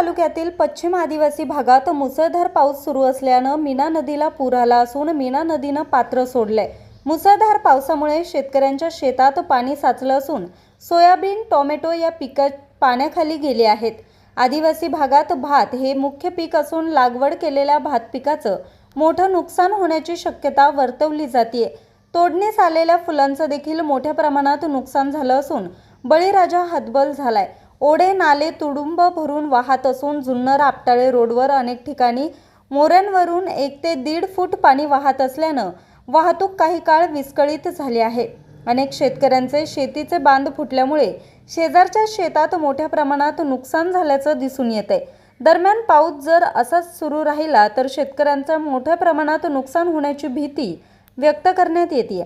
तालुक्यातील पश्चिम आदिवासी भागात मुसळधार पाऊस सुरू असल्यानं मीना नदीला पूर आला असून मीना नदीनं पात्र सोडलंय। मुसळधार पावसामुळे शेतकऱ्यांच्या शेतात पाणी साचलं असून सोयाबीन, टोमॅटो या पिकं पाण्याखाली गेली आहेत। आदिवासी भागात भात हे मुख्य पीक असून लागवड केलेल्या भात पिकाचं मोठं नुकसान होण्याची शक्यता वर्तवली जाते। तोडणीस आलेल्या फुलांचं देखील मोठ्या प्रमाणात नुकसान झालं असून बळीराजा हतबल झालाय। ओढे नाले तुडुंब भरून वाहत असून जुन्नर आपटाळे रोडवर अनेक ठिकाणी मोऱ्यांवरून 1 ते 1.5 फूट पाणी वाहत असल्यानं वाहतूक काही काळ विस्कळीत झाली आहे। अनेक शेतकऱ्यांचे शेतीचे बांध फुटल्यामुळे शेजारच्या शेतात मोठ्या प्रमाणात नुकसान झाल्याचं दिसून येतंय। दरम्यान पाऊस जर असाच सुरू राहिला तर शेतकऱ्यांचं मोठ्या प्रमाणात नुकसान होण्याची भीती व्यक्त करण्यात येते।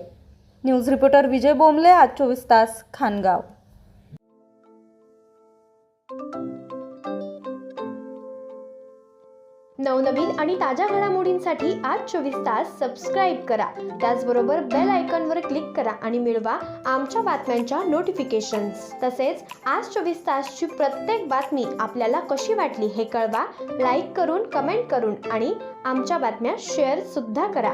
न्यूज रिपोर्टर विजय बोंबले, आज 24 तास, खानगाव। नवनवीन आणि ताज्या घडामोडींसाठी आज 24 तास सबस्क्राईब करा। त्याचबरोबर बेल आयकॉनवर क्लिक करा आणि मिळवा आमच्या बातम्यांच्या नोटिफिकेशन्स। तसेच आज 24 तासची प्रत्येक बातमी आपल्याला कशी वाटली हे कळवा, लाईक करून, कमेंट करून आणि आमच्या बातम्या शेअर सुद्धा करा।